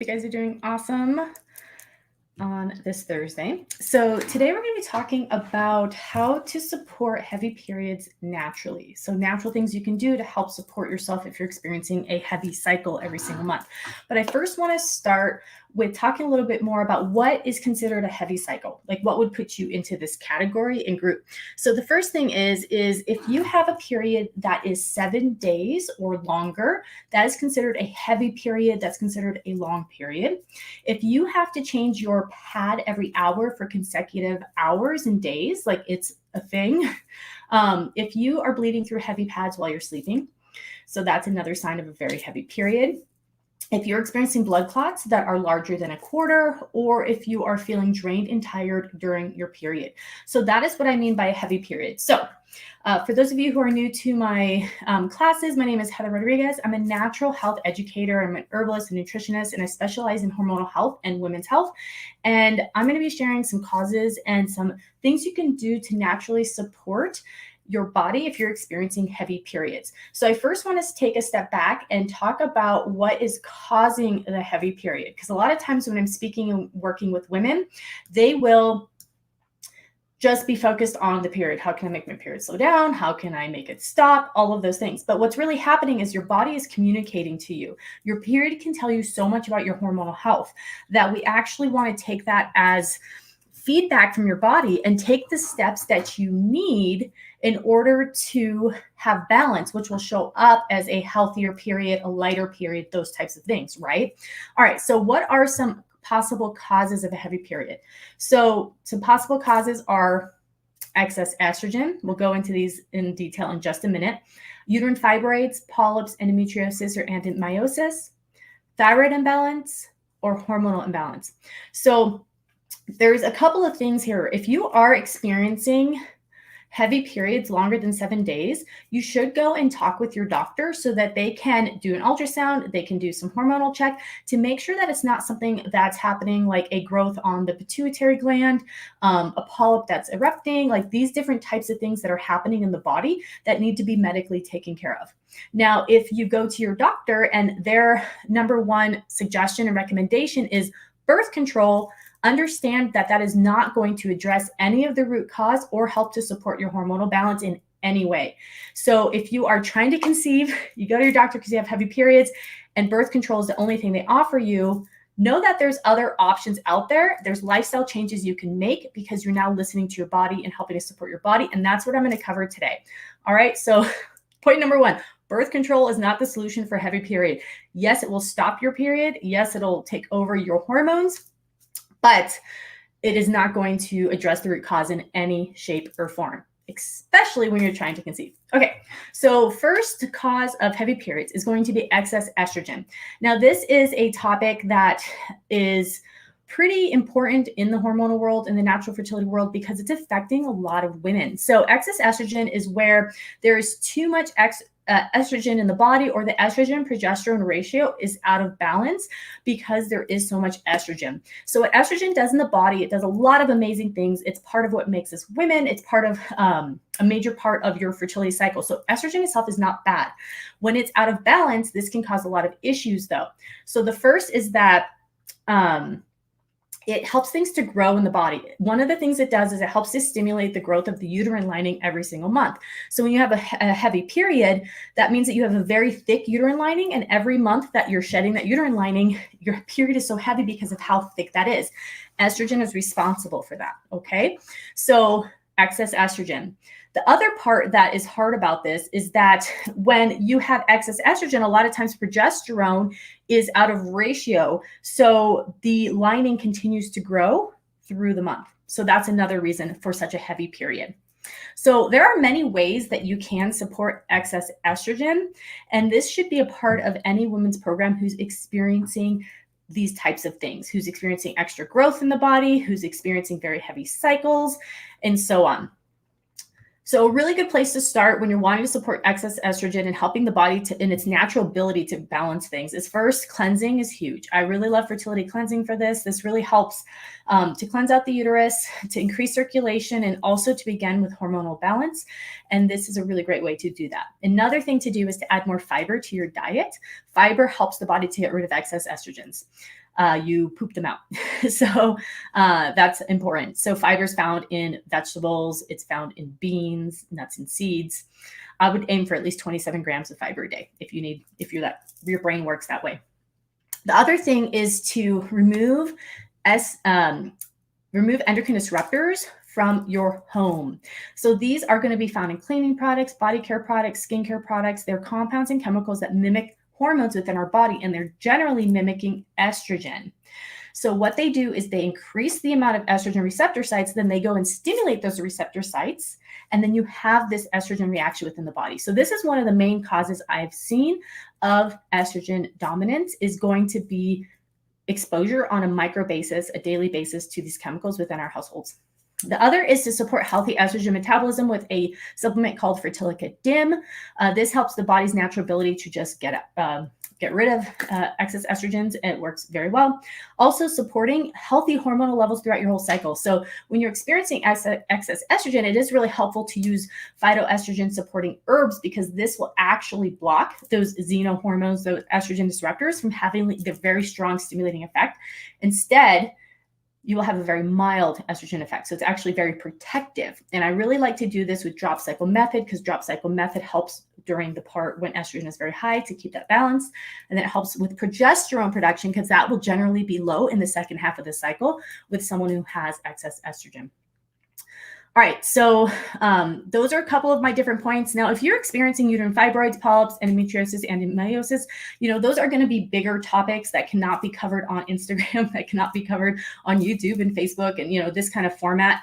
You guys are doing awesome on this Thursday. So today we're going to be talking about how to support heavy periods naturally. So natural things you can do to help support yourself if you're experiencing a heavy cycle every single month. But I first want to start with talking a little bit more about what is considered a heavy cycle, like what would put you into this category and group. So the first thing is if you have a period that is 7 days or longer, that is considered a heavy period. That's considered a long period. If you have to change your pad every hour for consecutive hours and days, like it's a thing. If you are bleeding through heavy pads while you're sleeping, so that's another sign of a very heavy period. If you're experiencing blood clots that are larger than a quarter, or if you are feeling drained and tired during your period. So that is what I mean by a heavy period. So for those of you who are new to my classes, my name is Heather Rodriguez. I'm a natural health educator. I'm an herbalist and nutritionist, and I specialize in hormonal health and women's health. And I'm going to be sharing some causes and some things you can do to naturally support your body if you're experiencing heavy periods. So I first want to take a step back and talk about what is causing the heavy period. Because a lot of times when I'm speaking and working with women, they will just be focused on the period. How can I make my period slow down? How can I make it stop? All of those things. But what's really happening is your body is communicating to you. Your period can tell you so much about your hormonal health that we actually want to take that as feedback from your body and take the steps that you need in order to have balance, which will show up as a healthier period, a lighter period, those types of things, right? All right, so what are some possible causes of a heavy period? So some possible causes are excess estrogen. We'll go into these in detail in just a minute. Uterine fibroids, polyps, endometriosis or adenomyosis, thyroid imbalance, or hormonal imbalance. So there's a couple of things here. If you are experiencing heavy periods longer than 7 days, you should go and talk with your doctor so that they can do an ultrasound, they can do some hormonal check to make sure that it's not something that's happening like a growth on the pituitary gland, a polyp that's erupting, like these different types of things that are happening in the body that need to be medically taken care of. Now, if you go to your doctor and their number one suggestion and recommendation is birth control, understand that that is not going to address any of the root cause or help to support your hormonal balance in any way. So if you are trying to conceive, you go to your doctor because you have heavy periods and birth control is the only thing they offer you, know that there's other options out there. There's lifestyle changes you can make because you're now listening to your body and helping to support your body. And that's what I'm going to cover today. All right. So point number one, birth control is not the solution for heavy period. Yes, it will stop your period. Yes, it'll take over your hormones, but it is not going to address the root cause in any shape or form, especially when you're trying to conceive. Okay, so first cause of heavy periods is going to be excess estrogen. Now, this is a topic that is pretty important in the hormonal world, in the natural fertility world, because it's affecting a lot of women. So excess estrogen is where there is too much estrogen in the body, or the estrogen progesterone ratio is out of balance because there is so much estrogen. So what estrogen does in the body, it does a lot of amazing things. It's part of what makes us women. It's part of a major part of your fertility cycle. So estrogen itself is not bad. When it's out of balance, this can cause a lot of issues though. So the first is that it helps things to grow in the body. One of the things it does is it helps to stimulate the growth of the uterine lining every single month. So when you have a heavy period, that means that you have a very thick uterine lining, and every month that you're shedding that uterine lining, your period is so heavy because of how thick that is. Estrogen is responsible for that, okay? So excess estrogen. The other part that is hard about this is that when you have excess estrogen, a lot of times progesterone is out of ratio. So the lining continues to grow through the month. So that's another reason for such a heavy period. So there are many ways that you can support excess estrogen, and this should be a part of any women's program who's experiencing these types of things, who's experiencing extra growth in the body, who's experiencing very heavy cycles, and so on. So a really good place to start when you're wanting to support excess estrogen and helping the body to, in its natural ability to balance things, is first, cleansing is huge. I really love fertility cleansing for this. This really helps to cleanse out the uterus, to increase circulation, and also to begin with hormonal balance. And this is a really great way to do that. Another thing to do is to add more fiber to your diet. Fiber helps the body to get rid of excess estrogens. you poop them out. So that's important. So fiber is found in vegetables. It's found in beans, nuts, and seeds. I would aim for at least 27 grams of fiber a day if your brain works that way. The other thing is to remove endocrine disruptors from your home. So these are going to be found in cleaning products, body care products, skincare products. They're compounds and chemicals that mimic hormones within our body, and they're generally mimicking estrogen. So what they do is they increase the amount of estrogen receptor sites, then they go and stimulate those receptor sites, and then you have this estrogen reaction within the body. So this is one of the main causes I've seen of estrogen dominance is going to be exposure on a micro basis, a daily basis to these chemicals within our households. The other is to support healthy estrogen metabolism with a supplement called Fertilica Dim. This helps the body's natural ability to just get rid of excess estrogens. It works very well. Also supporting healthy hormonal levels throughout your whole cycle. So when you're experiencing excess estrogen, it is really helpful to use phytoestrogen supporting herbs because this will actually block those xenohormones, those estrogen disruptors from having the very strong stimulating effect. Instead, you will have a very mild estrogen effect. So it's actually very protective. And I really like to do this with drop cycle method because drop cycle method helps during the part when estrogen is very high to keep that balance. And then it helps with progesterone production because that will generally be low in the second half of the cycle with someone who has excess estrogen. All right, so those are a couple of my different points. Now, if you're experiencing uterine fibroids, polyps, endometriosis, and meiosis, those are going to be bigger topics that cannot be covered on Instagram, that cannot be covered on YouTube and Facebook, and this kind of format.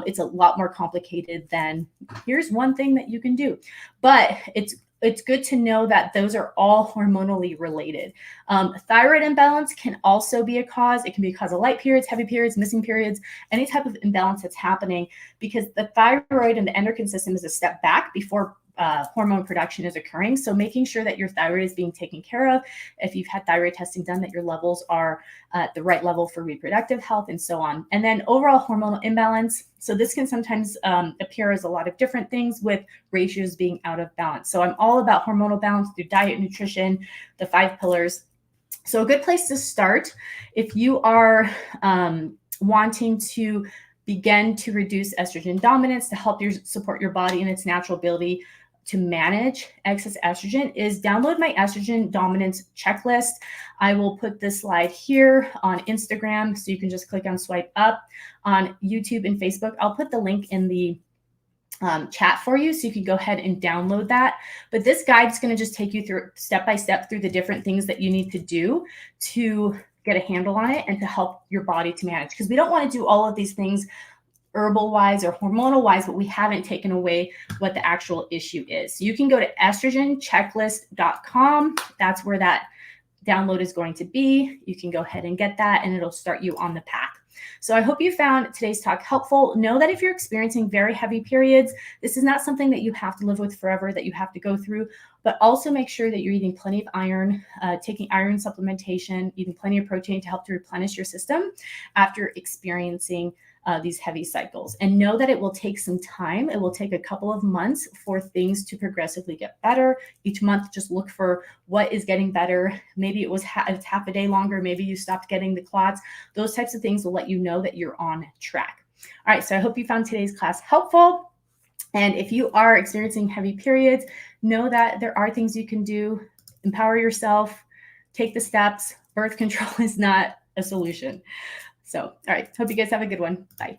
It's a lot more complicated than here's one thing that you can do, but it's good to know that those are all hormonally related. Thyroid imbalance can also be a cause. It can be a cause of light periods, heavy periods, missing periods, any type of imbalance that's happening because the thyroid and the endocrine system is a step back before hormone production is occurring. So making sure that your thyroid is being taken care of, if you've had thyroid testing done, that your levels are at the right level for reproductive health and so on. And then overall hormonal imbalance. So this can sometimes appear as a lot of different things with ratios being out of balance. So I'm all about hormonal balance through diet, nutrition, the 5 pillars. So a good place to start if you are wanting to begin to reduce estrogen dominance to help support your body and its natural ability to manage excess estrogen is download my estrogen dominance checklist. I will put this slide here on Instagram, so you can just click on swipe up. On YouTube and Facebook, I'll put the link in the chat for you, so you can go ahead and download that. But this guide is going to just take you through step by step through the different things that you need to do to get a handle on it and to help your body to manage. Because we don't want to do all of these things herbal wise or hormonal wise, but we haven't taken away what the actual issue is. So you can go to estrogenchecklist.com. That's where that download is going to be. You can go ahead and get that and it'll start you on the path. So I hope you found today's talk helpful. Know that if you're experiencing very heavy periods, this is not something that you have to live with forever, that you have to go through, but also make sure that you're eating plenty of iron, taking iron supplementation, eating plenty of protein to help to replenish your system after experiencing these heavy cycles. And know that it will take some time. It will take a couple of months for things to progressively get better. Each month, just look for what is getting better. Maybe it's half a day longer. Maybe you stopped getting the clots. Those types of things will let you know that you're on track. All right, so I hope you found today's class helpful. And if you are experiencing heavy periods, know that there are things you can do. Empower yourself, take the steps. Birth control is not a solution. So, all right, hope you guys have a good one. Bye.